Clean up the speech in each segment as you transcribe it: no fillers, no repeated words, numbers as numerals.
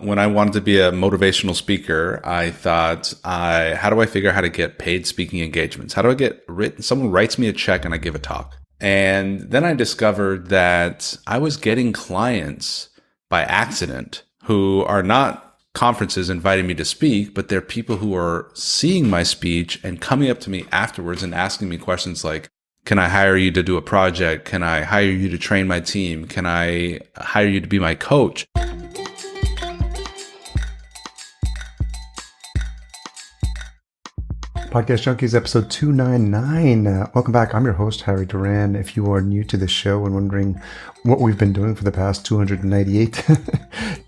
when I wanted to be a motivational speaker, I thought, how do I figure out how to get paid speaking engagements? How do I get written? Someone writes me a check and I give a talk. And then I discovered that I was getting clients by accident who are not conferences inviting me to speak, but they're people who are seeing my speech and coming up to me afterwards and asking me questions like, can I hire you to do a project? Can I hire you to train my team? Can I hire you to be my coach? Podcast Junkies, episode 299. Welcome back. I'm your host, Harry Duran. If you are new to the show and wondering what we've been doing for the past 298, you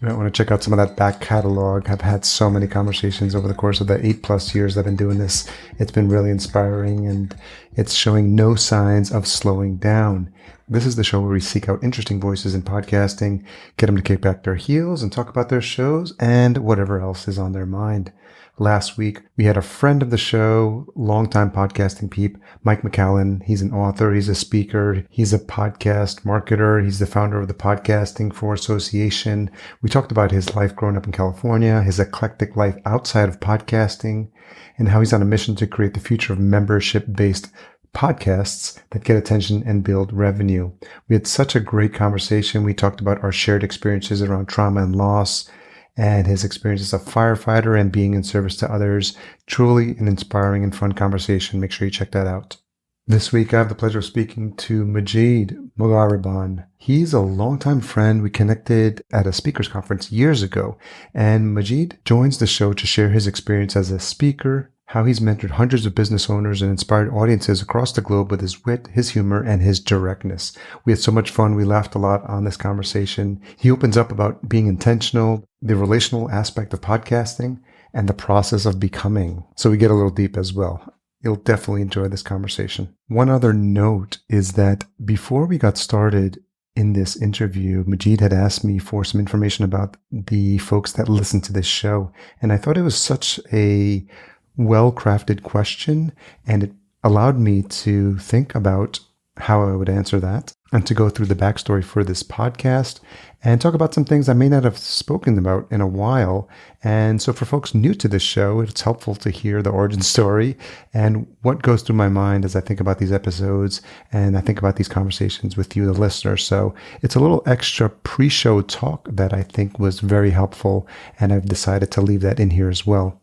might want to check out some of that back catalog. I've had so many conversations over the course of the 8+ years I've been doing this. It's been really inspiring and it's showing no signs of slowing down. This is the show where we seek out interesting voices in podcasting, get them to kick back their heels and talk about their shows and whatever else is on their mind. Last week, we had a friend of the show, longtime podcasting peep, Mike McCallan. He's an author. He's a speaker. He's a podcast marketer. He's the founder of the Podcasting for Association. We talked about his life growing up in California, his eclectic life outside of podcasting, and how he's on a mission to create the future of membership-based podcasts that get attention and build revenue. We had such a great conversation. We talked about our shared experiences around trauma and loss, and his experience as a firefighter and being in service to others. Truly an inspiring and fun conversation. Make sure you check that out. This week, I have the pleasure of speaking to Majeed Mogharreban. He's a longtime friend. We connected at a speakers conference years ago, and Majeed joins the show to share his experience as a speaker, how he's mentored hundreds of business owners and inspired audiences across the globe with his wit, his humor, and his directness. We had so much fun. We laughed a lot on this conversation. He opens up about being intentional, the relational aspect of podcasting, and the process of becoming. So we get a little deep as well. You'll definitely enjoy this conversation. One other note is that before we got started in this interview, Majeed had asked me for some information about the folks that listen to this show. And I thought it was such a well-crafted question, and it allowed me to think about how I would answer that and to go through the backstory for this podcast and talk about some things I may not have spoken about in a while. And so for folks new to this show, it's helpful to hear the origin story and what goes through my mind as I think about these episodes and I think about these conversations with you, the listener. So it's a little extra pre-show talk that I think was very helpful, and I've decided to leave that in here as well.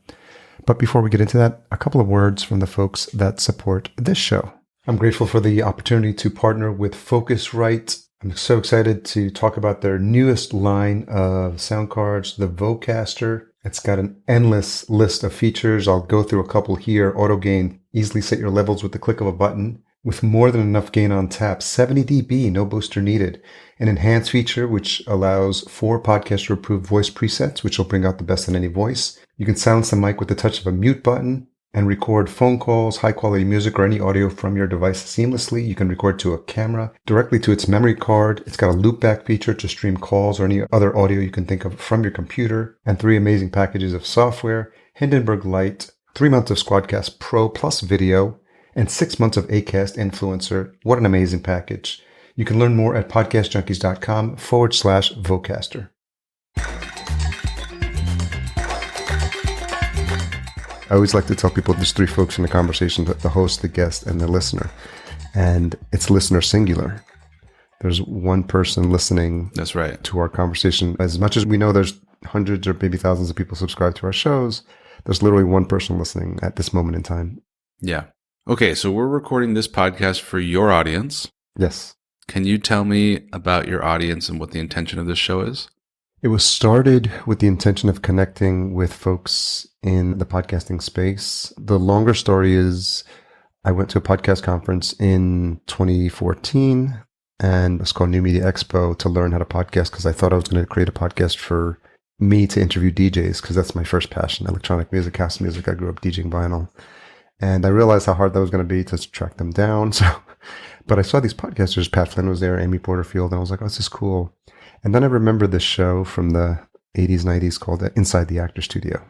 But before we get into that, a couple of words from the folks that support this show. I'm grateful for the opportunity to partner with Focusrite. I'm so excited to talk about their newest line of sound cards, the Vocaster. It's got an endless list of features. I'll go through a couple here. Auto gain, easily set your levels with the click of a button. With more than enough gain on tap, 70 dB, no booster needed. An enhanced feature which allows 4 podcaster-approved voice presets, which will bring out the best in any voice. You can silence the mic with the touch of a mute button and record phone calls, high-quality music, or any audio from your device seamlessly. You can record to a camera directly to its memory card. It's got a loopback feature to stream calls or any other audio you can think of from your computer, and 3 amazing packages of software: Hindenburg Lite, 3 months of Squadcast Pro plus video, and 6 months of Acast Influencer. What an amazing package. You can learn more at podcastjunkies.com/Vocaster. I always like to tell people there's 3 folks in the conversation: the host, the guest, and the listener. And it's listener singular. There's one person listening. That's right. To our conversation. As much as we know there's hundreds or maybe thousands of people subscribed to our shows, there's literally one person listening at this moment in time. Yeah. Okay, so we're recording this podcast for your audience. Yes. Can you tell me about your audience and what the intention of this show is? It was started with the intention of connecting with folks in the podcasting space. The longer story is I went to a podcast conference in 2014, and it's called New Media Expo, to learn how to podcast because I thought I was going to create a podcast for me to interview DJs because that's my first passion, electronic music, house music. I grew up DJing vinyl. And I realized how hard that was going to be to track them down. But I saw these podcasters. Pat Flynn was there, Amy Porterfield, and I was like, oh, this is cool. And then I remember this show from the 80s, 90s called Inside the Actor Studio.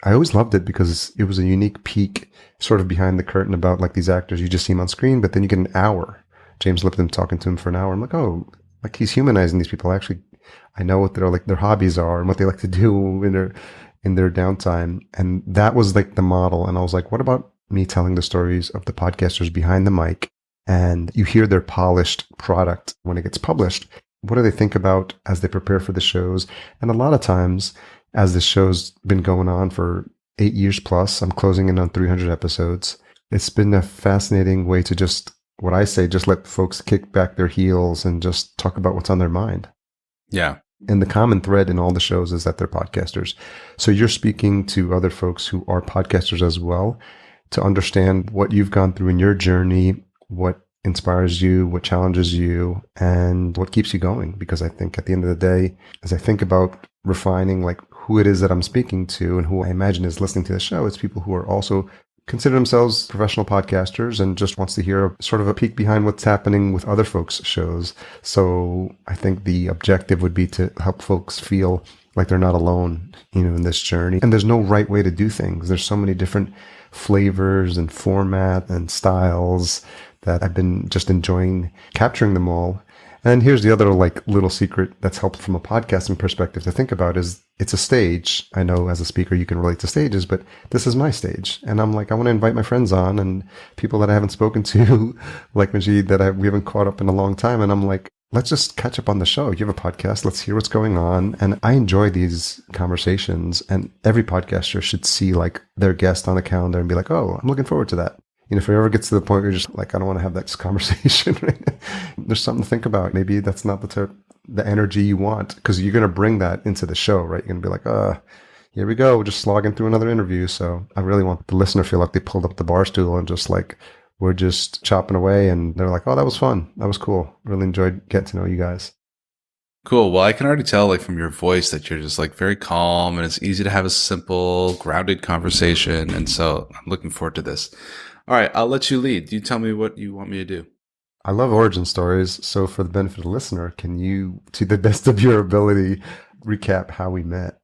I always loved it because it was a unique peek sort of behind the curtain about like these actors. You just see them on screen, but then you get an hour. James Lipton talking to him for an hour. I'm like, oh, like he's humanizing these people. I actually I know what their hobbies are and what they like to do in their downtime. And that was like the model. And I was like, what about me telling the stories of the podcasters behind the mic? And you hear their polished product when it gets published. What do they think about as they prepare for the shows? And a lot of times, as the show's been going on for 8 years plus, I'm closing in on 300 episodes. It's been a fascinating way to just, what I say, just let folks kick back their heels and just talk about what's on their mind. Yeah. And the common thread in all the shows is that they're podcasters. So you're speaking to other folks who are podcasters as well to understand what you've gone through in your journey, what inspires you, what challenges you, and what keeps you going. Because I think at the end of the day, as I think about refining like who it is that I'm speaking to and who I imagine is listening to the show, it's people who are also consider themselves professional podcasters and just wants to hear sort of a peek behind what's happening with other folks' shows. So I think the objective would be to help folks feel like they're not alone, in this journey. And there's no right way to do things. There's so many different flavors and format and styles that I've been just enjoying capturing them all. And here's the other little secret that's helped from a podcasting perspective to think about is it's a stage. I know as a speaker you can relate to stages, but this is my stage. And I'm like, I want to invite my friends on and people that I haven't spoken to, like Majeed, that we haven't caught up in a long time. And I'm like, let's just catch up on the show. You have a podcast. Let's hear what's going on. And I enjoy these conversations. And every podcaster should see their guest on the calendar and be like, oh, I'm looking forward to that. If it ever gets to the point where you're just like, I don't want to have that conversation, there's something to think about. Maybe that's not the energy you want, because you're going to bring that into the show, right? You're going to be like, here we go, we're just slogging through another interview. So I really want the listener to feel like they pulled up the bar stool and just we're just chopping away. And they're like, oh, that was fun. That was cool. Really enjoyed getting to know you guys. Cool. Well, I can already tell from your voice that you're just very calm and it's easy to have a simple, grounded conversation. And so I'm looking forward to this. All right, I'll let you lead. You tell me what you want me to do. I love origin stories. So for the benefit of the listener, can you, to the best of your ability, recap how we met?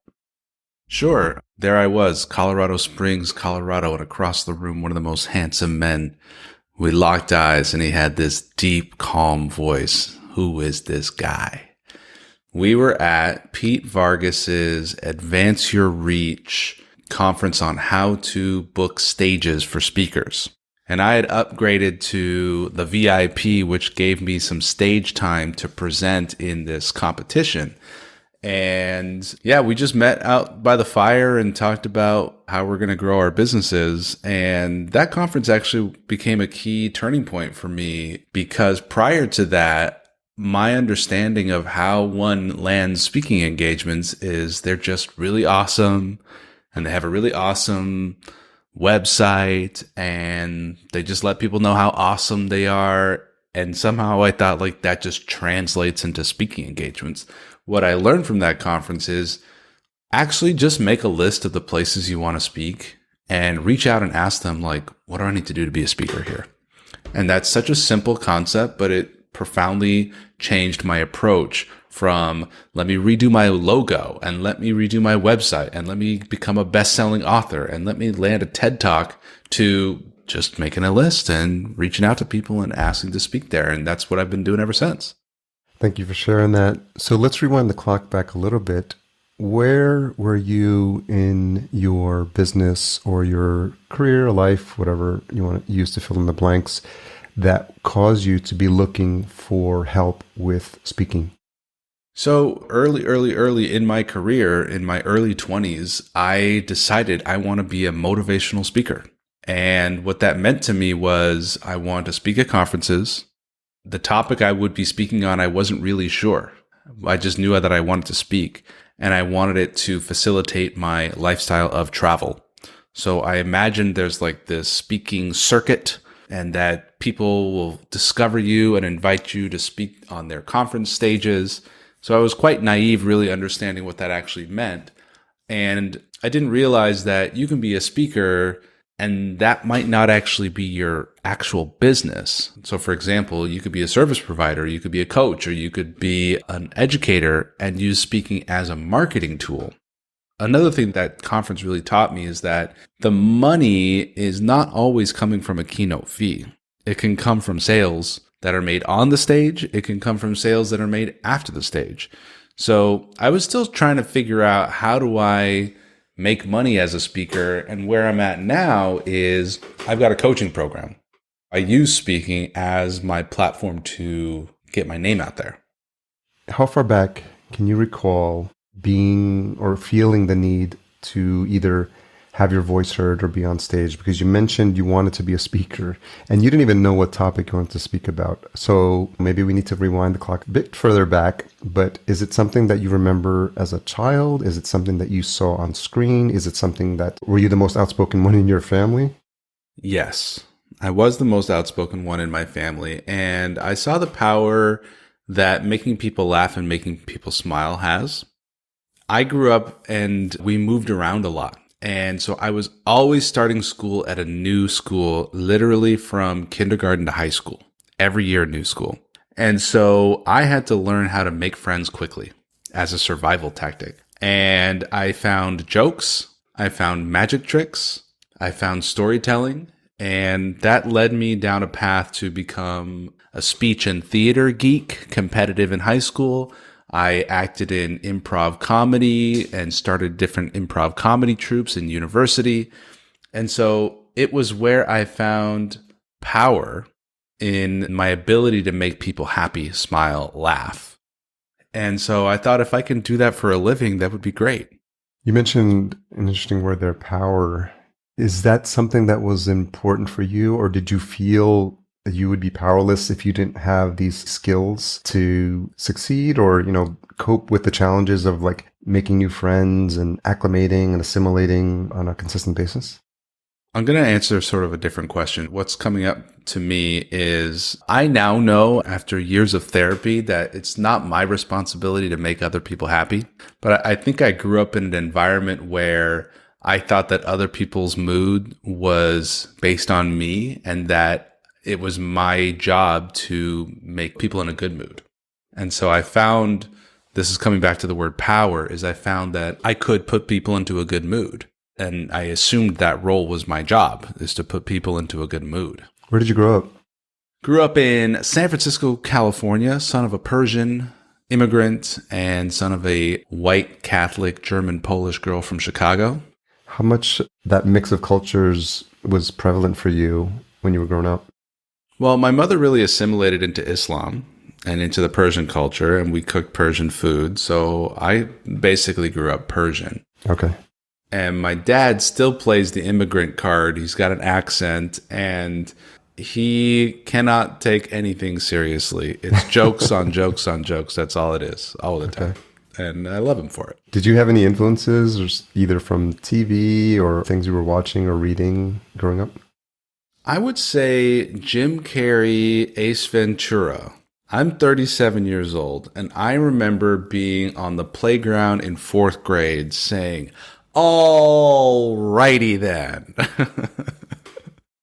Sure. There I was, Colorado Springs, Colorado, and across the room, one of the most handsome men. We locked eyes and he had this deep, calm voice. Who is this guy? We were at Pete Vargas's Advance Your Reach conference on how to book stages for speakers. And I had upgraded to the VIP, which gave me some stage time to present in this competition. And yeah, we just met out by the fire and talked about how we're going to grow our businesses. And that conference actually became a key turning point for me, because prior to that, my understanding of how one lands speaking engagements is they're just really awesome. And they have a really awesome website and they just let people know how awesome they are. And somehow I thought that just translates into speaking engagements. What I learned from that conference is actually just make a list of the places you want to speak and reach out and ask them what do I need to do to be a speaker here? And that's such a simple concept, but it profoundly changed my approach from let me redo my logo and let me redo my website and let me become a best-selling author and let me land a TED Talk to just making a list and reaching out to people and asking to speak there. And that's what I've been doing ever since. Thank you for sharing that. So let's rewind the clock back a little bit. Where were you in your business or your career, life, whatever you want to use to fill in the blanks, that caused you to be looking for help with speaking? So early in my career, in my early 20s, I decided I want to be a motivational speaker. And what that meant to me was I wanted to speak at conferences. The topic I would be speaking on, I wasn't really sure. I just knew that I wanted to speak, and I wanted it to facilitate my lifestyle of travel. So I imagined there's this speaking circuit, and that people will discover you and invite you to speak on their conference stages. So I was quite naive, really understanding what that actually meant. And I didn't realize that you can be a speaker and that might not actually be your actual business. So for example, you could be a service provider, you could be a coach, or you could be an educator and use speaking as a marketing tool. Another thing that conference really taught me is that the money is not always coming from a keynote fee. It can come from sales that are made on the stage. It can come from sales that are made after the stage. So I was still trying to figure out, how do I make money as a speaker? And where I'm at now is I've got a coaching program. I use speaking as my platform to get my name out there. How far back can you recall being or feeling the need to either have your voice heard or be on stage? Because you mentioned you wanted to be a speaker and you didn't even know what topic you wanted to speak about. So maybe we need to rewind the clock a bit further back. But is it something that you remember as a child? Is it something that you saw on screen? Is it something that, were you the most outspoken one in your family? Yes, I was the most outspoken one in my family. And I saw the power that making people laugh and making people smile has. I grew up and we moved around a lot. And so I was always starting school at a new school, literally from kindergarten to high school, every year, new school. And so I had to learn how to make friends quickly as a survival tactic. And I found jokes, I found magic tricks, I found storytelling, and that led me down a path to become a speech and theater geek, competitive in high school. I acted in improv comedy and started different improv comedy troupes in university. And so it was where I found power in my ability to make people happy, smile, laugh. And so I thought, if I can do that for a living, that would be great. You mentioned an interesting word there, power. Is that something that was important for you, or did you feel that you would be powerless if you didn't have these skills to succeed or, cope with the challenges of like making new friends and acclimating and assimilating on a consistent basis? I'm going to answer sort of a different question. What's coming up to me is I now know, after years of therapy, that it's not my responsibility to make other people happy. But I think I grew up in an environment where I thought that other people's mood was based on me and that it was my job to make people in a good mood. And so I found, this is coming back to the word power, is I found that I could put people into a good mood. And I assumed that role was my job, is to put people into a good mood. Where did you grow up? Grew up in San Francisco, California, son of a Persian immigrant and son of a white Catholic German Polish girl from Chicago. How much that mix of cultures was prevalent for you when you were growing up? Well, my mother really assimilated into Islam and into the Persian culture, and we cooked Persian food. So I basically grew up Persian. Okay. And my dad still plays the immigrant card. He's got an accent, and he cannot take anything seriously. It's jokes on jokes on jokes. That's all it is, all the time. And I love him for it. Did you have any influences, either from TV or things you were watching or reading growing up? I would say Jim Carrey, Ace Ventura. I'm 37 years old, and I remember being on the playground in 4th grade saying, "All righty then."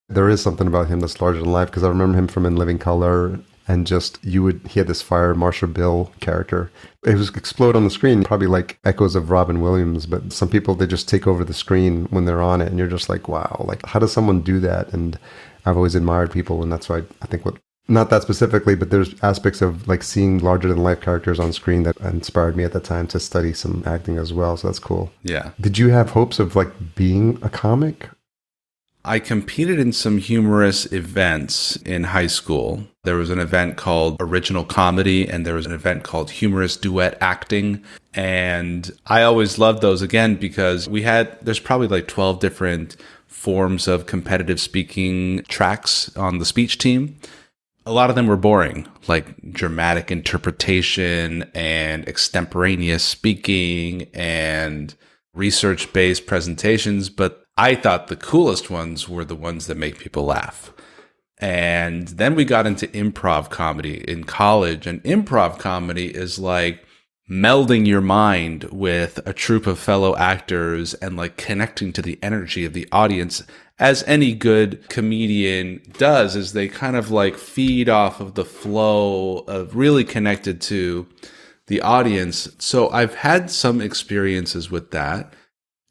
There is something about him that's larger than life, because I remember him from In Living Color, and he had this fire Marshall Bill character. It was explode on the screen, probably like echoes of Robin Williams, but some people, they just take over the screen when they're on it, and you're just like, wow, like how does someone do that? And I've always admired people, and that's why I think not that specifically, but there's aspects of like seeing larger than life characters on screen that inspired me at the time to study some acting as well. So that's cool. Yeah. Did you have hopes of like being a comic? I competed in some humorous events in high school. There was an event called Original Comedy, and there was an event called Humorous Duet Acting. And I always loved those, again, because there's probably like 12 different forms of competitive speaking tracks on the speech team. A lot of them were boring, like dramatic interpretation and extemporaneous speaking and research-based presentations, but I thought the coolest ones were the ones that make people laugh. And then we got into improv comedy in college, and improv comedy is like melding your mind with a troupe of fellow actors and like connecting to the energy of the audience, as any good comedian does, is they kind of like feed off of the flow of really connected to the audience. So I've had some experiences with that.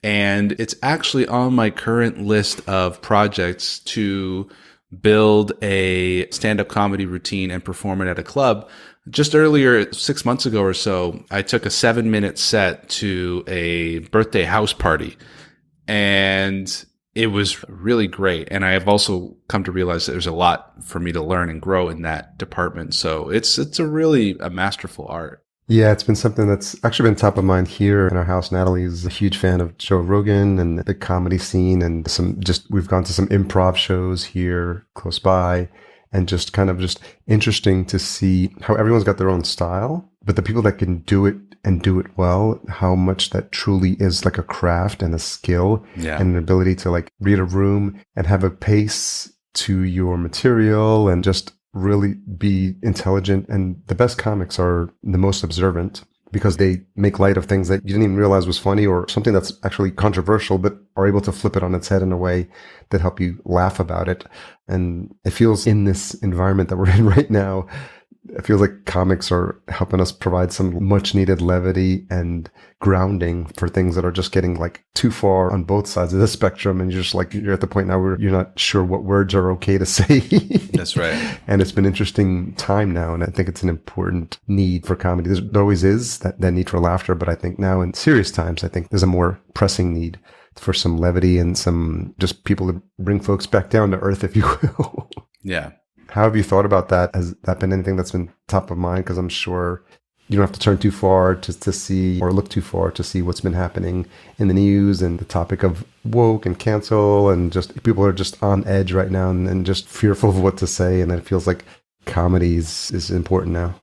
And it's actually on my current list of projects to build a stand-up comedy routine and perform it at a club. Just earlier, 6 months ago or so, I took a 7-minute set to a birthday house party, and it was really great. And I have also come to realize that there's a lot for me to learn and grow in that department. So it's a masterful art. Yeah, it's been something that's actually been top of mind here in our house. Natalie is a huge fan of Joe Rogan and the comedy scene, and we've gone to some improv shows here close by, and just kind of just interesting to see how everyone's got their own style, but the people that can do it and do it well, how much that truly is like a craft and a skill Yeah. and an ability to like read a room and have a pace to your material and just really be intelligent. And the best comics are the most observant because they make light of things that you didn't even realize was funny or something that's actually controversial, but are able to flip it on its head in a way that help you laugh about it. And it feels in this environment that we're in right now, it feels like comics are helping us provide some much needed levity and grounding for things that are just getting like too far on both sides of the spectrum. And you're just like, you're at the point now where you're not sure what words are okay to say. That's right. And it's been an interesting time now. And I think it's an important need for comedy. There always is that need for laughter. But I think now in serious times, I think there's a more pressing need for some levity and some just people to bring folks back down to earth, if you will. Yeah. How have you thought about that? Has that been anything that's been top of mind? Because I'm sure you don't have to turn too far to see or look too far to see what's been happening in the news and the topic of woke and cancel, and just people are just on edge right now and just fearful of what to say. And it feels like comedy is important now.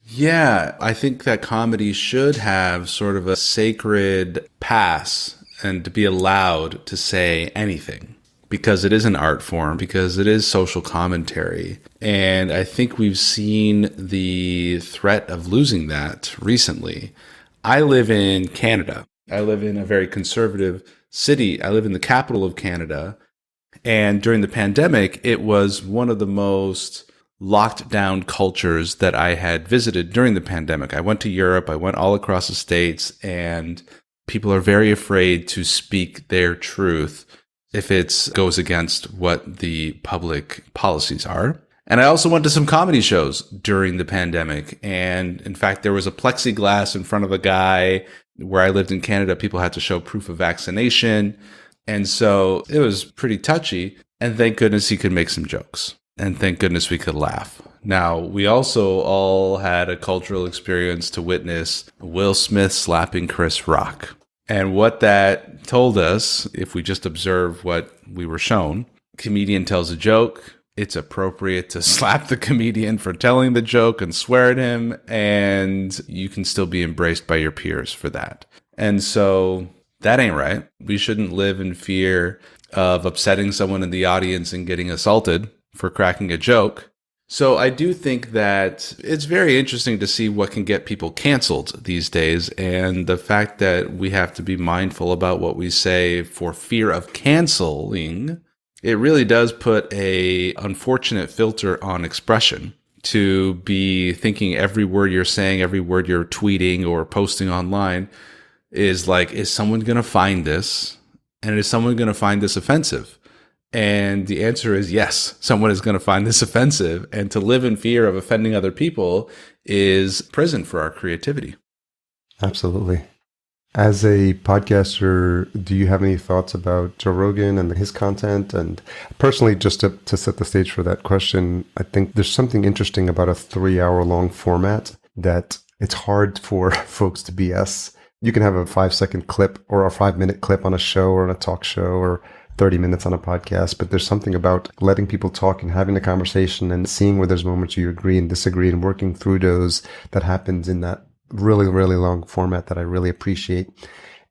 Yeah, I think that comedy should have sort of a sacred pass and to be allowed to say anything, because it is an art form, because it is social commentary. And I think we've seen the threat of losing that recently. I live in Canada. I live in a very conservative city. I live in the capital of Canada. And during the pandemic, it was one of the most locked down cultures that I had visited during the pandemic. I went to Europe. I went all across the States, and people are very afraid to speak their truth if it goes against what the public policies are. And I also went to some comedy shows during the pandemic. And in fact, there was a plexiglass in front of a guy where I lived in Canada. People had to show proof of vaccination. And so it was pretty touchy. And thank goodness he could make some jokes. And thank goodness we could laugh. Now, we also all had a cultural experience to witness Will Smith slapping Chris Rock. And what that told us, if we just observe what we were shown, comedian tells a joke, it's appropriate to slap the comedian for telling the joke and swear at him, and you can still be embraced by your peers for that. And so that ain't right. We shouldn't live in fear of upsetting someone in the audience and getting assaulted for cracking a joke. So I do think that it's very interesting to see what can get people canceled these days, and the fact that we have to be mindful about what we say for fear of canceling. It really does put a unfortunate filter on expression to be thinking every word you're saying, every word you're tweeting or posting online is like, is someone going to find this? And is someone going to find this offensive? And the answer is yes, someone is going to find this offensive. And to live in fear of offending other people is prison for our creativity. Absolutely. As a podcaster, do you have any thoughts about Joe Rogan and his content? And personally, just to set the stage for that question, I think there's something interesting about a 3-hour long format that it's hard for folks to BS. You can have a 5-second clip or a 5-minute clip on a show or on a talk show or 30 minutes on a podcast, but there's something about letting people talk and having a conversation and seeing where there's moments you agree and disagree and working through those that happens in that really, really long format that I really appreciate.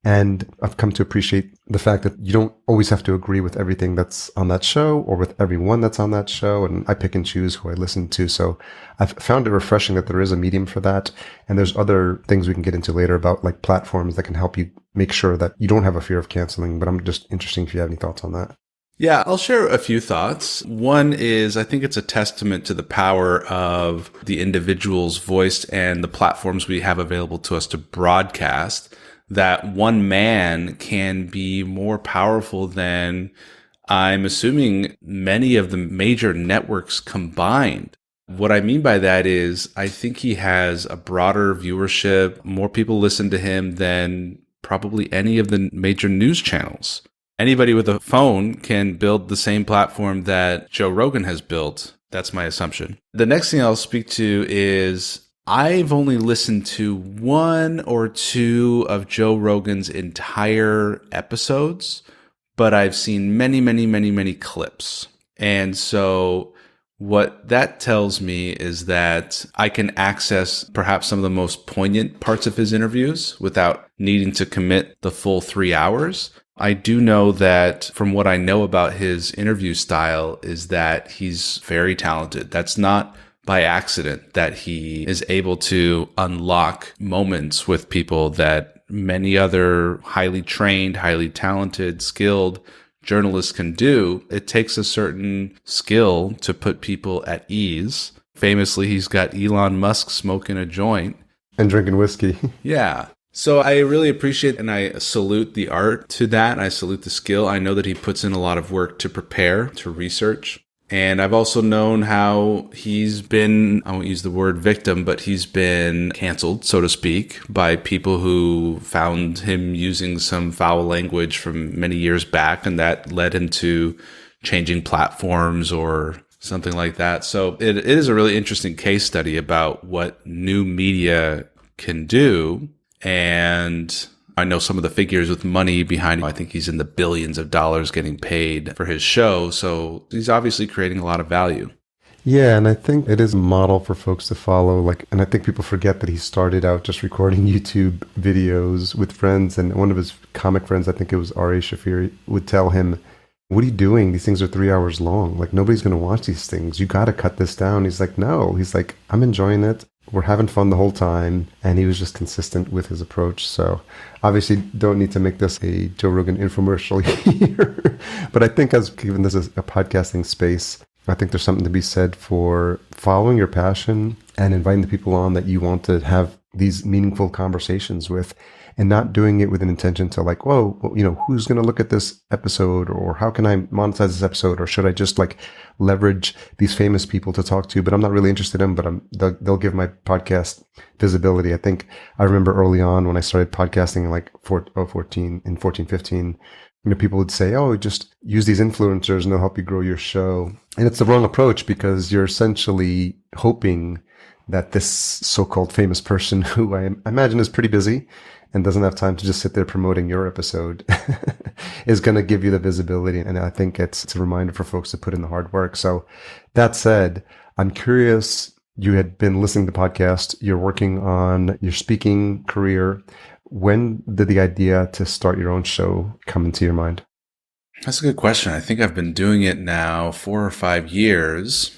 And I've come to appreciate the fact that you don't always have to agree with everything that's on that show or with everyone that's on that show. And I pick and choose who I listen to. So I've found it refreshing that there is a medium for that. And there's other things we can get into later about like platforms that can help you make sure that you don't have a fear of canceling. But I'm just interested if you have any thoughts on that. Yeah, I'll share a few thoughts. One is I think it's a testament to the power of the individual's voice and the platforms we have available to us to broadcast, that one man can be more powerful than, I'm assuming, many of the major networks combined. What I mean by that is I think he has a broader viewership. More people listen to him than probably any of the major news channels. Anybody with a phone can build the same platform that Joe Rogan has built. That's my assumption. The next thing I'll speak to is I've only listened to one or two of Joe Rogan's entire episodes, but I've seen many, many, many, many clips. And so what that tells me is that I can access perhaps some of the most poignant parts of his interviews without needing to commit the full 3 hours. I do know that from what I know about his interview style is that he's very talented. That's not by accident that he is able to unlock moments with people that many other highly trained, highly talented, skilled journalists can do. It takes a certain skill to put people at ease. Famously, he's got Elon Musk smoking a joint and drinking whiskey. Yeah. So I really appreciate and I salute the art to that. I salute the skill. I know that he puts in a lot of work to prepare, to research. And I've also known how he's been, I won't use the word victim, but he's been canceled, so to speak, by people who found him using some foul language from many years back. And that led him to changing platforms or something like that. So it is a really interesting case study about what new media can do. And I know some of the figures with money behind him. I think he's in the billions of dollars getting paid for his show. So he's obviously creating a lot of value. Yeah, and I think it is a model for folks to follow. And I think people forget that he started out just recording YouTube videos with friends. And one of his comic friends, I think it was R.A. Shafir, would tell him, "What are you doing? These things are 3 hours long. Like, nobody's going to watch these things. You got to cut this down." He's like, "No." He's like, "I'm enjoying it. We're having fun the whole time." And he was just consistent with his approach. So obviously don't need to make this a Joe Rogan infomercial here. But I think given this is a podcasting space, I think there's something to be said for following your passion and inviting the people on that you want to have these meaningful conversations with, and not doing it with an intention to like, whoa, who's going to look at this episode, or how can I monetize this episode, or should I just like leverage these famous people to talk to, but I'm not really interested in, but they'll give my podcast visibility. I think I remember early on when I started podcasting in like 14, 15, people would say, "Oh, just use these influencers and they'll help you grow your show." And it's the wrong approach, because you're essentially hoping that this so-called famous person, who I imagine is pretty busy and doesn't have time to just sit there promoting your episode, is going to give you the visibility. And I think it's a reminder for folks to put in the hard work. So that said, I'm curious, you had been listening to the podcast, you're working on your speaking career. When did the idea to start your own show come into your mind? That's a good question. I think I've been doing it now 4 or 5 years.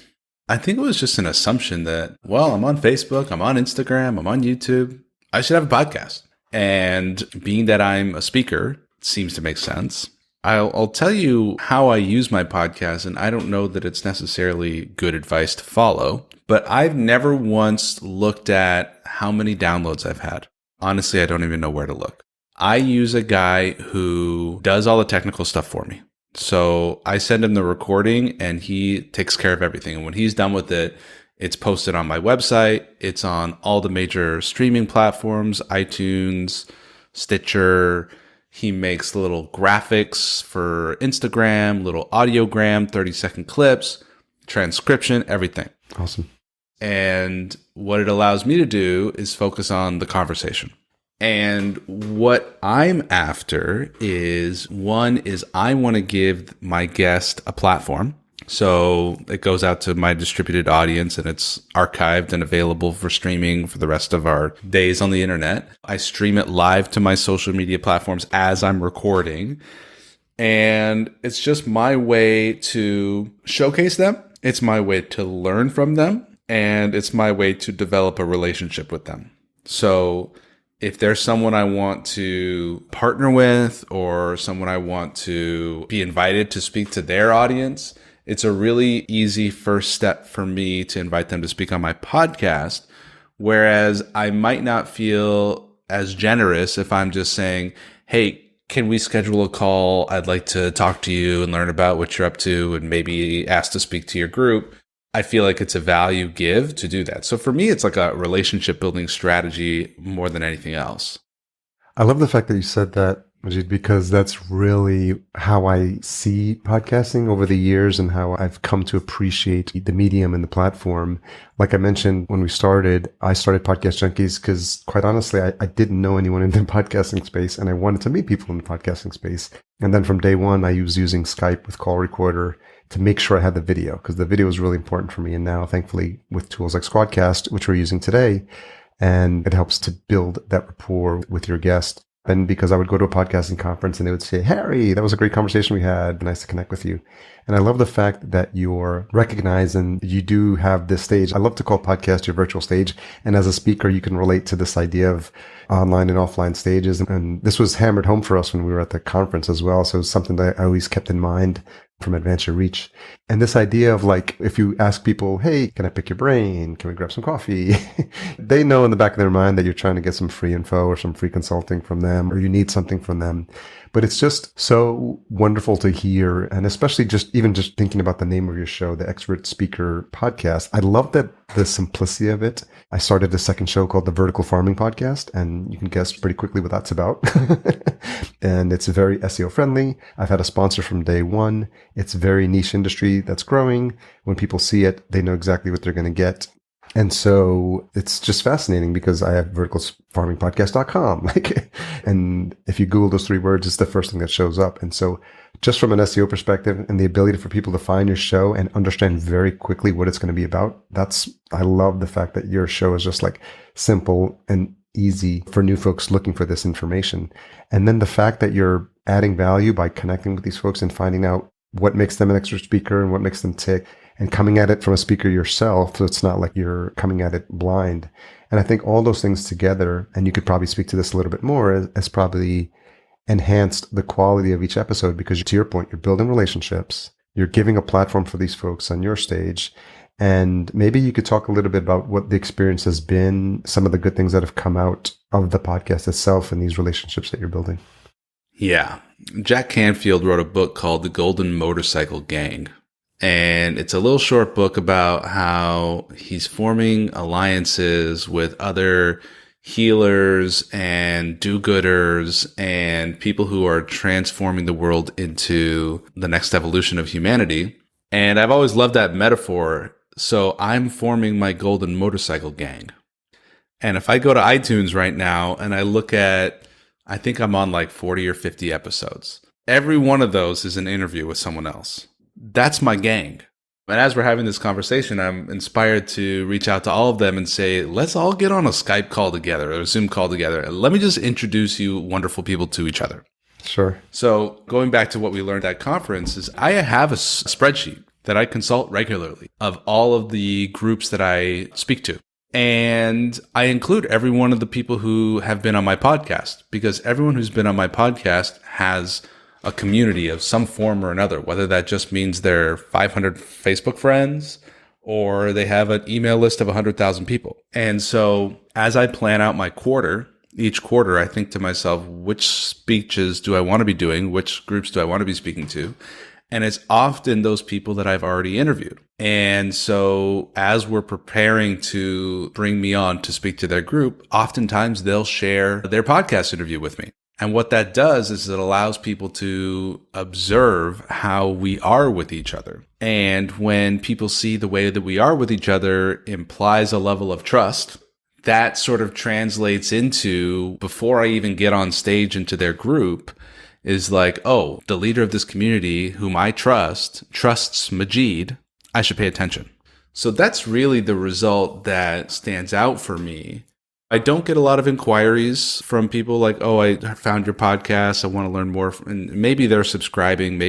I think it was just an assumption that, well, I'm on Facebook, I'm on Instagram, I'm on YouTube, I should have a podcast. And being that I'm a speaker, it seems to make sense. I'll tell you how I use my podcast, and I don't know that it's necessarily good advice to follow, but I've never once looked at how many downloads I've had. Honestly, I don't even know where to look. I use a guy who does all the technical stuff for me. So I send him the recording and he takes care of everything. And when he's done with it, it's posted on my website. It's on all the major streaming platforms, iTunes, Stitcher. He makes little graphics for Instagram, little audiogram, 30-second clips, transcription, everything. Awesome. And what it allows me to do is focus on the conversation. And what I'm after is, one is I want to give my guest a platform. So it goes out to my distributed audience and it's archived and available for streaming for the rest of our days on the internet. I stream it live to my social media platforms as I'm recording. And it's just my way to showcase them. It's my way to learn from them. And it's my way to develop a relationship with them. So if there's someone I want to partner with or someone I want to be invited to speak to their audience, it's a really easy first step for me to invite them to speak on my podcast. Whereas I might not feel as generous if I'm just saying, "Hey, can we schedule a call? I'd like to talk to you and learn about what you're up to and maybe ask to speak to your group." I feel like it's a value give to do that. So for me, it's like a relationship building strategy more than anything else. I love the fact that you said that, Majeed, because that's really how I see podcasting over the years and how I've come to appreciate the medium and the platform. Like I mentioned when we started, I started Podcast Junkies because quite honestly, I didn't know anyone in the podcasting space and I wanted to meet people in the podcasting space. And then from day one, I was using Skype with call recorder to make sure I had the video because the video was really important for me. And now, thankfully, with tools like Squadcast, which we're using today, and it helps to build that rapport with your guest. And because I would go to a podcasting conference and they would say, Harry, that was a great conversation we had. Nice to connect with you. And I love the fact that you're recognizing you do have this stage. I love to call podcast your virtual stage. And as a speaker, you can relate to this idea of online and offline stages. And this was hammered home for us when we were at the conference as well. So it's something that I always kept in mind from Advance Your Reach. And this idea of like, if you ask people, hey, can I pick your brain? Can we grab some coffee? They know in the back of their mind that you're trying to get some free info or some free consulting from them, or you need something from them. But it's just so wonderful to hear. And especially even just thinking about the name of your show, the Expert Speaker Podcast. I love that the simplicity of it. I started a second show called the Vertical Farming Podcast, and you can guess pretty quickly what that's about. And it's very SEO friendly. I've had a sponsor from day one. It's a very niche industry that's growing. When people see it, they know exactly what they're going to get. And so it's just fascinating because I have verticalfarmingpodcast.com. And if you Google those three words, it's the first thing that shows up. And so just from an SEO perspective and the ability for people to find your show and understand very quickly what it's going to be about, I love the fact that your show is just like simple and easy for new folks looking for this information. And then the fact that you're adding value by connecting with these folks and finding out what makes them an expert speaker and what makes them tick, and coming at it from a speaker yourself. So it's not like you're coming at it blind. And I think all those things together, and you could probably speak to this a little bit more, has probably enhanced the quality of each episode because to your point, you're building relationships, you're giving a platform for these folks on your stage. And maybe you could talk a little bit about what the experience has been, some of the good things that have come out of the podcast itself and these relationships that you're building. Yeah. Jack Canfield wrote a book called The Golden Motorcycle Gang. And it's a little short book about how he's forming alliances with other healers and do-gooders and people who are transforming the world into the next evolution of humanity. And I've always loved that metaphor. So I'm forming my golden motorcycle gang. And if I go to iTunes right now and I look at, I think I'm on like 40 or 50 episodes. Every one of those is an interview with someone else. That's my gang. And as we're having this conversation, I'm inspired to reach out to all of them and say, let's all get on a Skype call together or a Zoom call together. Let me just introduce you wonderful people to each other. Sure. So going back to what we learned at conference is I have a spreadsheet that I consult regularly of all of the groups that I speak to. And I include every one of the people who have been on my podcast because everyone who's been on my podcast has a community of some form or another, whether that just means they're 500 Facebook friends or they have an email list of 100,000 people. And so as I plan out my quarter, each quarter, I think to myself, which speeches do I want to be doing? Which groups do I want to be speaking to? And it's often those people that I've already interviewed. And so as we're preparing to bring me on to speak to their group, oftentimes they'll share their podcast interview with me. And what that does is it allows people to observe how we are with each other. And when people see the way that we are with each other implies a level of trust, that sort of translates into, before I even get on stage into their group, is like, oh, the leader of this community whom I trusts Majeed, I should pay attention. So that's really the result that stands out for me. I don't get a lot of inquiries from people like, oh, I found your podcast. I want to learn more. And maybe they're subscribing.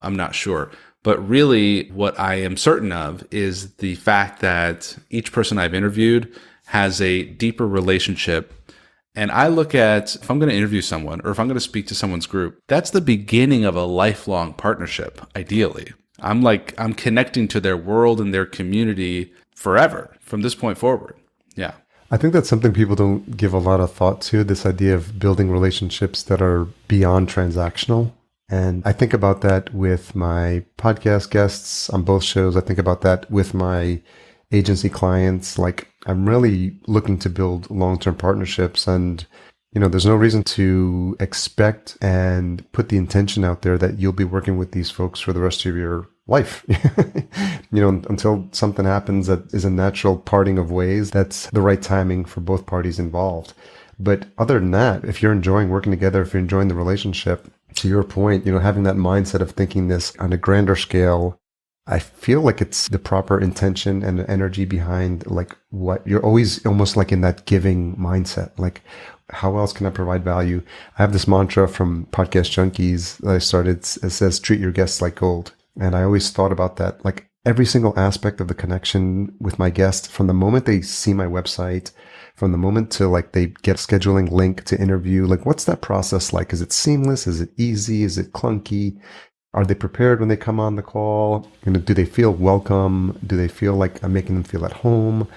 I'm not sure. But really what I am certain of is the fact that each person I've interviewed has a deeper relationship. And I look at, if I'm going to interview someone or if I'm going to speak to someone's group, that's the beginning of a lifelong partnership, ideally. I'm connecting to their world and their community forever from this point forward. Yeah. I think that's something people don't give a lot of thought to, this idea of building relationships that are beyond transactional. And I think about that with my podcast guests on both shows. I think about that with my agency clients. Like, I'm really looking to build long-term partnerships, and there's no reason to expect and put the intention out there that you'll be working with these folks for the rest of your life. Until something happens that is a natural parting of ways, that's the right timing for both parties involved. But other than that, if you're enjoying working together, if you're enjoying the relationship, to your point, having that mindset of thinking this on a grander scale, I feel like it's the proper intention and energy behind like what you're always almost like in that giving mindset. Like, how else can I provide value? I have this mantra from Podcast Junkies that I started. It says, treat your guests like gold. And I always thought about that, like every single aspect of the connection with my guest, from the moment they see my website, from the moment to like they get a scheduling link to interview, like what's that process like? Is it seamless? Is it easy? Is it clunky? Are they prepared when they come on the call? Do they feel welcome? Do they feel like I'm making them feel at home?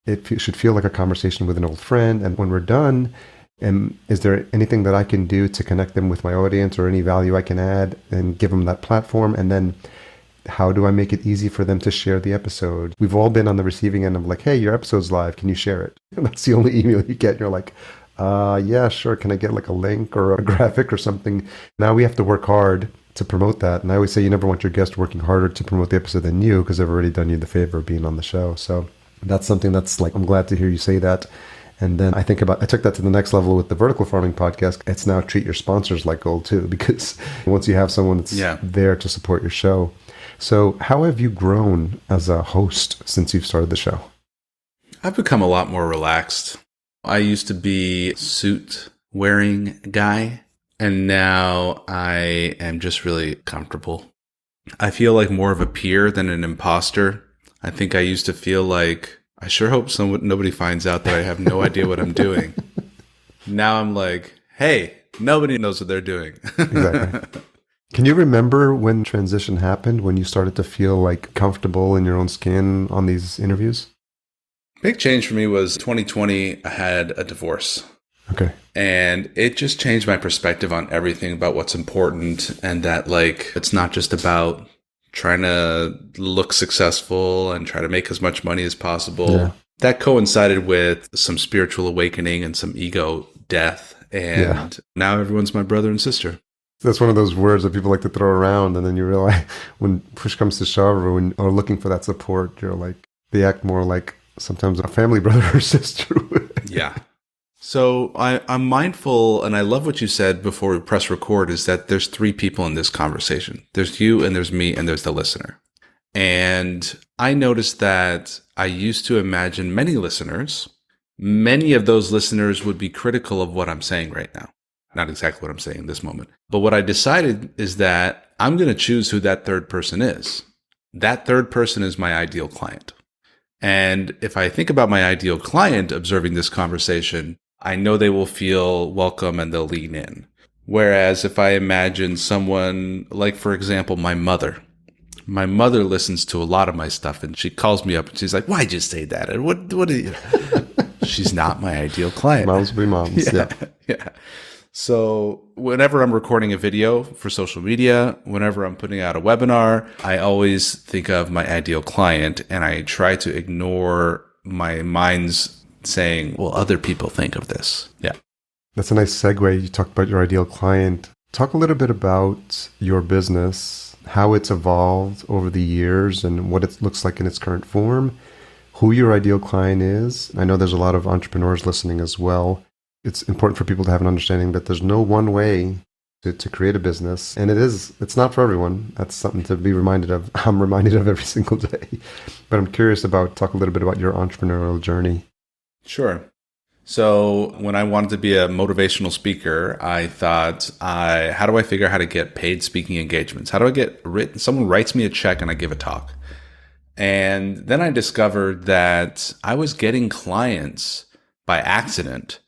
It should feel like a conversation with an old friend. And when we're done, is there anything that I can do to connect them with my audience, or any value I can add and give them that platform? And then how do I make it easy for them to share the episode? We've all been on the receiving end of like, hey, your episode's live. Can you share it? And that's the only email you get. And you're like, yeah, sure. Can I get like a link or a graphic or something? Now we have to work hard to promote that. And I always say you never want your guest working harder to promote the episode than you, because they've already done you the favor of being on the show. So that's something that's like, I'm glad to hear you say that. And then I took that to the next level with the vertical farming podcast. It's now treat your sponsors like gold too, because once you have someone that's there to support your show. So how have you grown as a host since you've started the show? I've become a lot more relaxed. I used to be a suit wearing guy, and now I am just really comfortable. I feel like more of a peer than an imposter. I think I used to feel like, I sure hope nobody finds out that I have no idea what I'm doing. Now I'm like, hey, nobody knows what they're doing. Exactly. Can you remember when transition happened, when you started to feel like comfortable in your own skin on these interviews? Big change for me was 2020. I had a divorce. Okay. And it just changed my perspective on everything about what's important, and that like, it's not just about trying to look successful and try to make as much money as possible. Yeah. That coincided with some spiritual awakening and some ego death. And now everyone's my brother and sister. That's one of those words that people like to throw around. And then you realize when push comes to shove, or when are looking for that support, you're like, they act more like sometimes a family brother or sister. Yeah. So I'm mindful, and I love what you said before we press record, is that there's three people in this conversation. There's you, and there's me, and there's the listener. And I noticed that I used to imagine many of those listeners would be critical of what I'm saying right now. Not exactly what I'm saying in this moment. But what I decided is that I'm going to choose who that third person is. That third person is my ideal client. And if I think about my ideal client observing this conversation, I know they will feel welcome and they'll lean in. Whereas if I imagine someone like, for example, my mother listens to a lot of my stuff, and she calls me up and she's like, why'd you say that? And what are you? She's not my ideal client. Moms be moms. Yeah. So whenever I'm recording a video for social media, whenever I'm putting out a webinar, I always think of my ideal client, and I try to ignore my mind's saying, well, other people think of this. Yeah. That's a nice segue. You talked about your ideal client. Talk a little bit about your business, how it's evolved over the years and what it looks like in its current form, who your ideal client is. I know there's a lot of entrepreneurs listening as well. It's important for people to have an understanding that there's no one way to create a business. And it's not for everyone. That's something to be reminded of. I'm reminded of every single day. But I'm curious talk a little bit about your entrepreneurial journey. Sure. So when I wanted to be a motivational speaker, I thought, how do I figure out how to get paid speaking engagements? How do I get written? Someone writes me a check and I give a talk. And then I discovered that I was getting clients by accident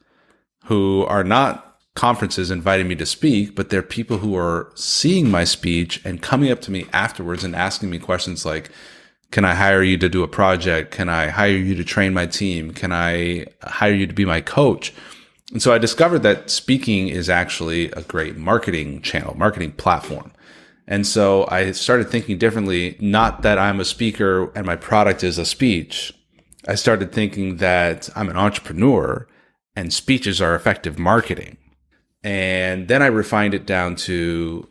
who are not conferences inviting me to speak, but they're people who are seeing my speech and coming up to me afterwards and asking me questions like, can I hire you to do a project? Can I hire you to train my team? Can I hire you to be my coach? And so I discovered that speaking is actually a great marketing channel, marketing platform. And so I started thinking differently, not that I'm a speaker and my product is a speech. I started thinking that I'm an entrepreneur and speeches are effective marketing. And then I refined it down to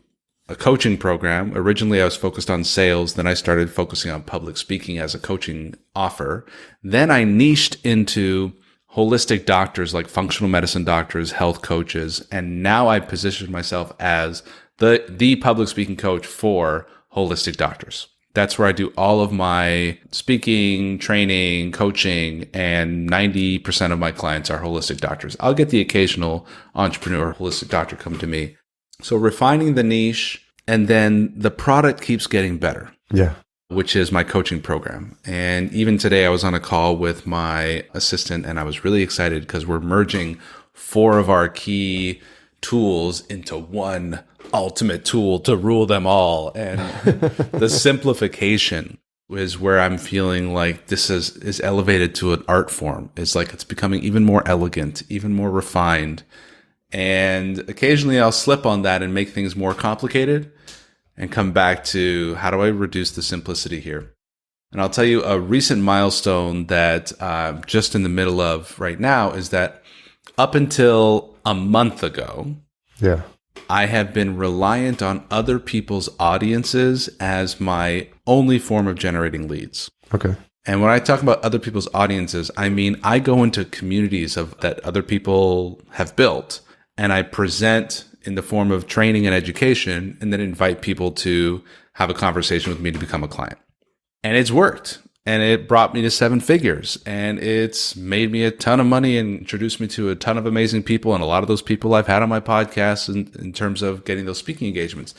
a coaching program. Originally, I was focused on sales. Then I started focusing on public speaking as a coaching offer. Then I niched into holistic doctors like functional medicine doctors, health coaches. And now I position myself as the public speaking coach for holistic doctors. That's where I do all of my speaking, training, coaching, and 90% of my clients are holistic doctors. I'll get the occasional entrepreneur holistic doctor come to me. So refining the niche, and then the product keeps getting better. Yeah. Which is my coaching program. And even today I was on a call with my assistant and I was really excited because we're merging 4 of our key tools into one ultimate tool to rule them all. And the simplification is where I'm feeling like this is elevated to an art form. It's like it's becoming even more elegant, even more refined. And occasionally I'll slip on that and make things more complicated and come back to how do I reduce the simplicity here? And I'll tell you a recent milestone that I'm just in the middle of right now is that up until a month ago, yeah, I have been reliant on other people's audiences as my only form of generating leads. Okay. And when I talk about other people's audiences, I mean I go into communities that other people have built and I present in the form of training and education and then invite people to have a conversation with me to become a client. And it's worked. And it brought me to 7 figures and it's made me a ton of money and introduced me to a ton of amazing people. And a lot of those people I've had on my podcast in terms of getting those speaking engagements.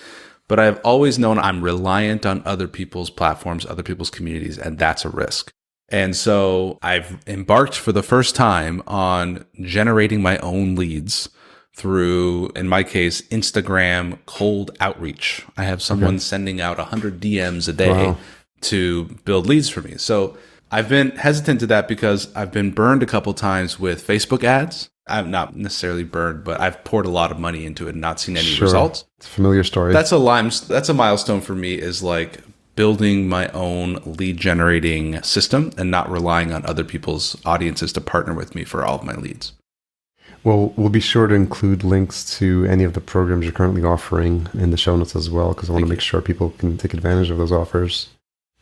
But I've always known I'm reliant on other people's platforms, other people's communities, and that's a risk. And so I've embarked for the first time on generating my own leads through, in my case, Instagram cold outreach. I have someone sending out 100 DMs a day. Wow. To build leads for me. So I've been hesitant to that because I've been burned a couple times with Facebook ads. I'm not necessarily burned, but I've poured a lot of money into it and not seen any results. It's a familiar story. That's a milestone for me, is like building my own lead generating system and not relying on other people's audiences to partner with me for all of my leads. Well, we'll be sure to include links to any of the programs you're currently offering in the show notes as well, because I want to make sure people can take advantage of those offers.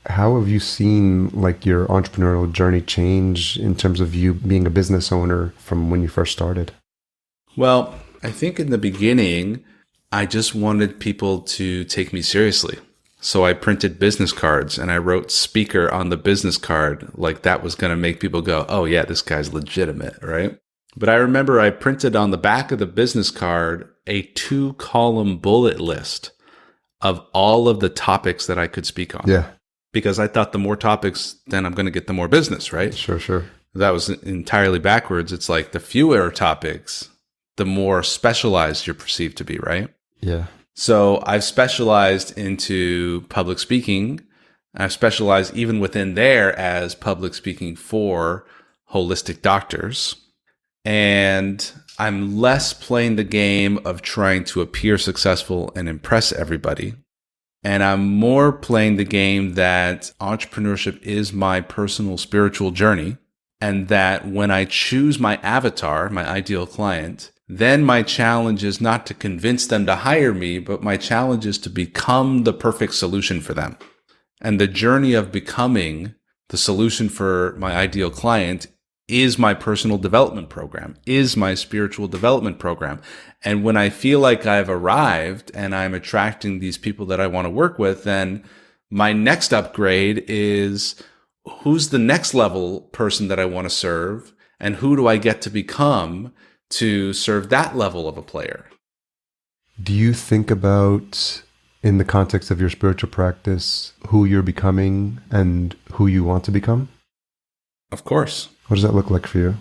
How have you seen like your entrepreneurial journey change in terms of you being a business owner from when you first started? Well, I think in the beginning, I just wanted people to take me seriously. So I printed business cards and I wrote speaker on the business card, like that was going to make people go, oh yeah, this guy's legitimate, right? But I remember I printed on the back of the business card a 2-column bullet list of all of the topics that I could speak on. Yeah. Because I thought the more topics, then I'm going to get the more business, right? Sure. That was entirely backwards. It's like the fewer topics, the more specialized you're perceived to be, right? Yeah. So I've specialized into public speaking. I've specialized even within there as public speaking for holistic doctors. And I'm less playing the game of trying to appear successful and impress everybody. And I'm more playing the game that entrepreneurship is my personal spiritual journey. And that when I choose my avatar, my ideal client, then my challenge is not to convince them to hire me, but my challenge is to become the perfect solution for them. And the journey of becoming the solution for my ideal client is my personal development program, is my spiritual development program. And when I feel like I've arrived and I'm attracting these people that I want to work with, then my next upgrade is who's the next level person that I want to serve and who do I get to become to serve that level of a player. Do you think about, in the context of your spiritual practice, who you're becoming and who you want to become? Of course. What does that look like for you?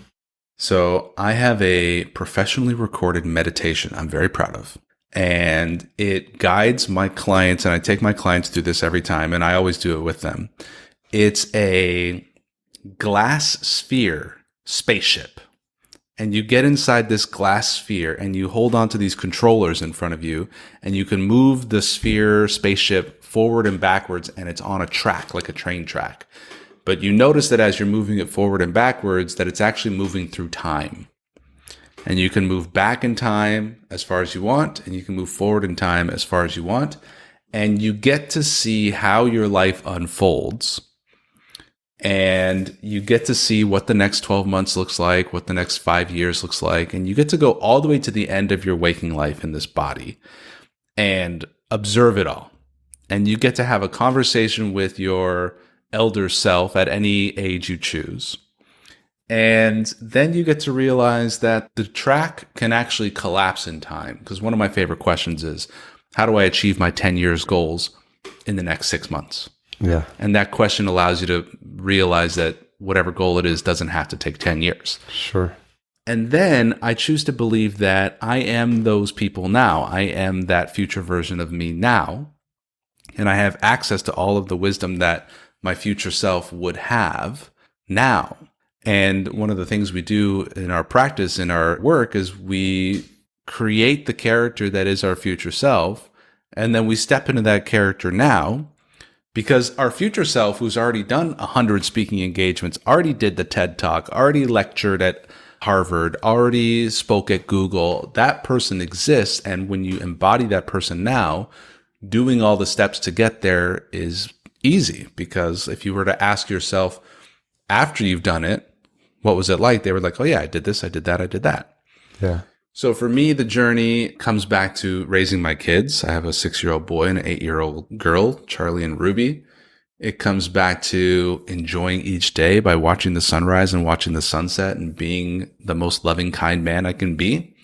So I have a professionally recorded meditation I'm very proud of. And it guides my clients, and I take my clients through this every time, and I always do it with them. It's a glass sphere spaceship. and you get inside this glass sphere and you hold on to these controllers in front of you, and you can move the sphere spaceship forward and backwards, and it's on a track, like a train track. But you notice that as you're moving it forward and backwards, that it's actually moving through time. And you can move back in time as far as you want, and you can move forward in time as far as you want. And you get to see how your life unfolds. And you get to see what the next 12 months looks like, what the next 5 years looks like. And you get to go all the way to the end of your waking life in this body and observe it all. And you get to have a conversation with your elder self at any age you choose. And then you get to realize that the track can actually collapse in time. Because one of my favorite questions is, how do I achieve my 10 years goals in the next 6 months? Yeah. And that question allows you to realize that whatever goal it is doesn't have to take 10 years. Sure. And then I choose to believe that I am those people now. I am that future version of me now. And I have access to all of the wisdom that my future self would have now. And one of the things we do in our practice, in our work, is we create the character that is our future self. And then we step into that character now. Because our future self, who's already done 100 speaking engagements, already did the TED Talk, already lectured at Harvard, already spoke at Google, that person exists. And when you embody that person now, doing all the steps to get there is easy. Because if you were to ask yourself after you've done it, what was it like? They were like, oh yeah, I did this, I did that, I did that. Yeah. So for me, the journey comes back to raising my kids. I have a 6-year-old boy and an 8-year-old girl, Charlie and Ruby. It comes back to enjoying each day by watching the sunrise and watching the sunset and being the most loving, kind man I can be.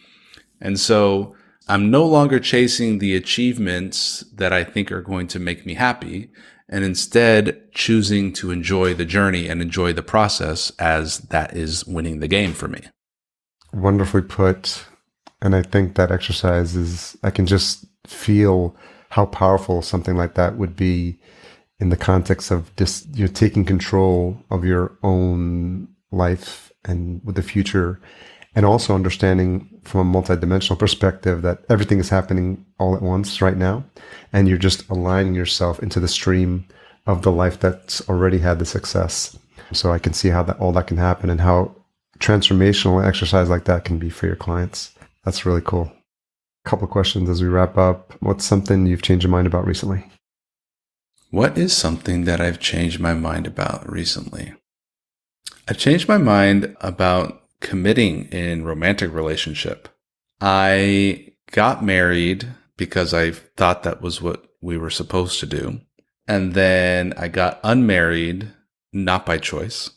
And so I'm no longer chasing the achievements that I think are going to make me happy, and instead choosing to enjoy the journey and enjoy the process, as that is winning the game for me. Wonderfully put. And I think that exercise is, I can just feel how powerful something like that would be in the context of just you're taking control of your own life and with the future, and also understanding from a multidimensional perspective that everything is happening all at once right now. And you're just aligning yourself into the stream of the life that's already had the success. So I can see how that all that can happen and how transformational an exercise like that can be for your clients. That's really cool. A couple of questions as we wrap up. What's something you've changed your mind about recently? What is something that I've changed my mind about recently? I've changed my mind about committing in romantic relationship. I got married because I thought that was what we were supposed to do. And then I got unmarried, not by choice.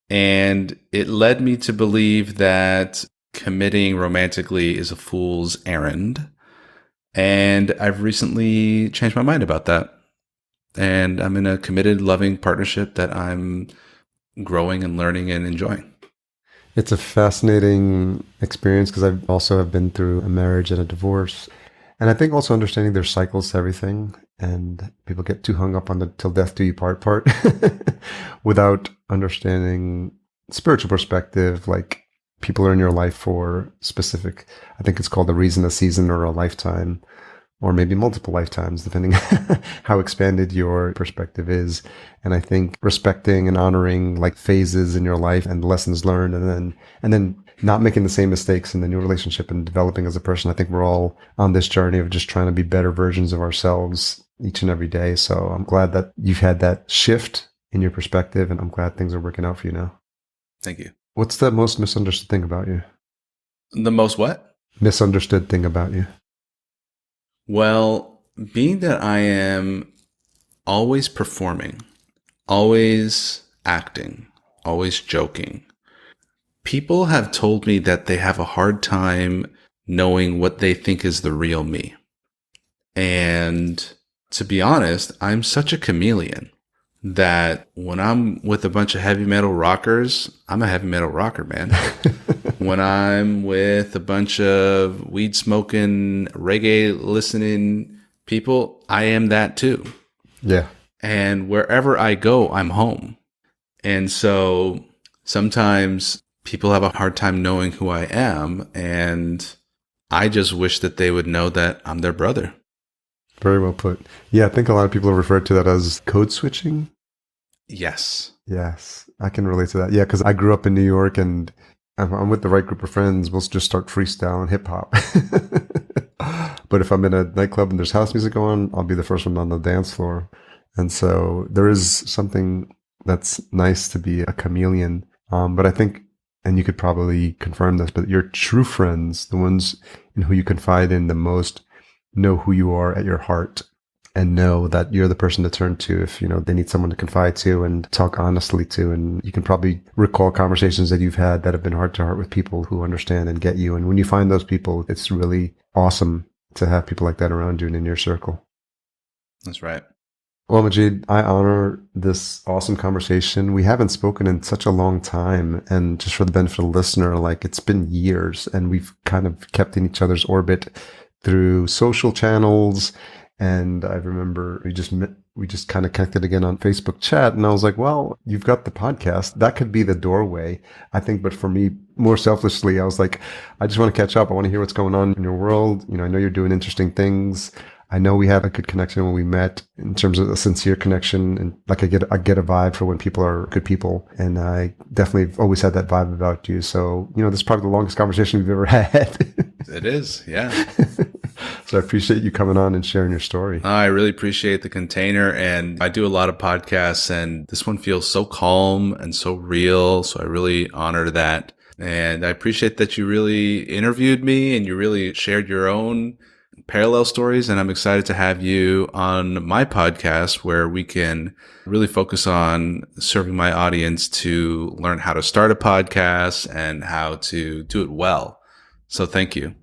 And it led me to believe that committing romantically is a fool's errand. And I've recently changed my mind about that. And I'm in a committed, loving partnership that I'm growing and learning and enjoying. It's a fascinating experience because I've also have been through a marriage and a divorce. And I think also understanding there's cycles to everything, and people get too hung up on the till death do you part without understanding spiritual perspective. Like, people are in your life for specific, I think it's called a reason, a season, or a lifetime, or maybe multiple lifetimes, depending how expanded your perspective is. And I think respecting and honoring like phases in your life and lessons learned, and then not making the same mistakes in the new relationship and developing as a person. I think we're all on this journey of just trying to be better versions of ourselves each and every day. So I'm glad that you've had that shift in your perspective, and I'm glad things are working out for you now. Thank you. What's the most misunderstood thing about you? The most what? Misunderstood thing about you. Well, being that I am always performing, always acting, always joking, people have told me that they have a hard time knowing what they think is the real me. And to be honest, I'm such a chameleon that when I'm with a bunch of heavy metal rockers, I'm a heavy metal rocker, man. When I'm with a bunch of weed smoking, reggae listening people, I am that too. Yeah. And wherever I go, I'm home. And so sometimes people have a hard time knowing who I am. And I just wish that they would know that I'm their brother. Very well put. Yeah, I think a lot of people have referred to that as code switching. Yes. Yes, I can relate to that. Yeah, because I grew up in New York, and I'm with the right group of friends, we'll just start freestyle and hip hop. But if I'm in a nightclub and there's house music going, I'll be the first one on the dance floor. And so there is something that's nice to be a chameleon. But I think, and you could probably confirm this, but your true friends, the ones in who you confide in the most, know who you are at your heart and know that you're the person to turn to if, they need someone to confide to and talk honestly to. And you can probably recall conversations that you've had that have been heart to heart with people who understand and get you. And when you find those people, it's really awesome to have people like that around you and in your circle. That's right. Well, Majeed, I honor this awesome conversation. We haven't spoken in such a long time. And just for the benefit of the listener, it's been years and we've kind of kept in each other's orbit through social channels. And I remember we just kind of connected again on Facebook chat. And I was like, well, you've got the podcast. That could be the doorway, I think. But for me, more selfishly, I was like, I just want to catch up. I want to hear what's going on in your world. I know you're doing interesting things. I know we had a good connection when we met in terms of a sincere connection. And I get a vibe for when people are good people. And I definitely have always had that vibe about you. So, this is probably the longest conversation we've ever had. It is. Yeah. So I appreciate you coming on and sharing your story. I really appreciate the container. And I do a lot of podcasts and this one feels so calm and so real. So I really honor that. And I appreciate that you really interviewed me and you really shared your own parallel stories. And I'm excited to have you on my podcast where we can really focus on serving my audience to learn how to start a podcast and how to do it well. So thank you.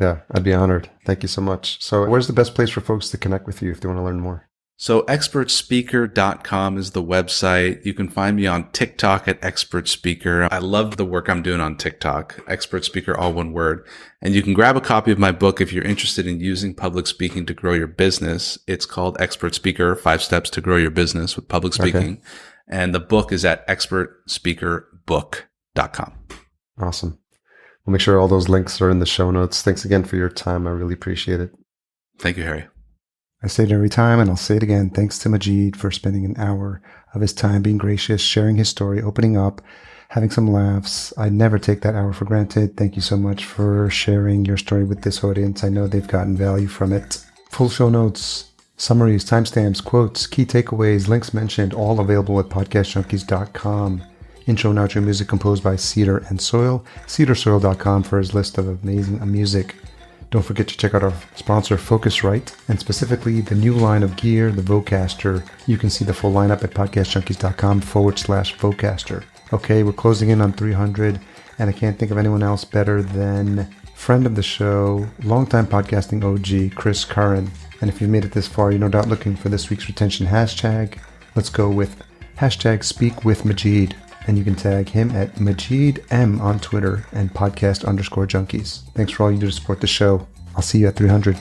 Yeah, I'd be honored. Thank you so much. So where's the best place for folks to connect with you if they want to learn more? So expertspeaker.com is the website. You can find me on TikTok at Expert Speaker. I love the work I'm doing on TikTok, Expert Speaker, all one word. And you can grab a copy of my book if you're interested in using public speaking to grow your business. It's called Expert Speaker, 5 Steps to Grow Your Business with Public Speaking. Okay. And the book is at expertspeakerbook.com. Awesome. We'll make sure all those links are in the show notes. Thanks again for your time. I really appreciate it. Thank you, Harry. I say it every time, and I'll say it again. Thanks to Majeed for spending an hour of his time being gracious, sharing his story, opening up, having some laughs. I never take that hour for granted. Thank you so much for sharing your story with this audience. I know they've gotten value from it. Full show notes, summaries, timestamps, quotes, key takeaways, links mentioned, all available at podcastjunkies.com. Intro and outro music composed by Cedar and Soil. cedarsoil.com for his list of amazing music. Don't forget to check out our sponsor, Focusrite, and specifically the new line of gear, the Vocaster. You can see the full lineup at podcastjunkies.com/Vocaster. Okay, we're closing in on 300, and I can't think of anyone else better than friend of the show, longtime podcasting OG, Chris Curran. And if you've made it this far, you're no doubt looking for this week's retention hashtag. Let's go with hashtag #SpeakWithMajeed. And you can tag him at MajeedM on Twitter and podcast_junkies. Thanks for all you do to support the show. I'll see you at 300.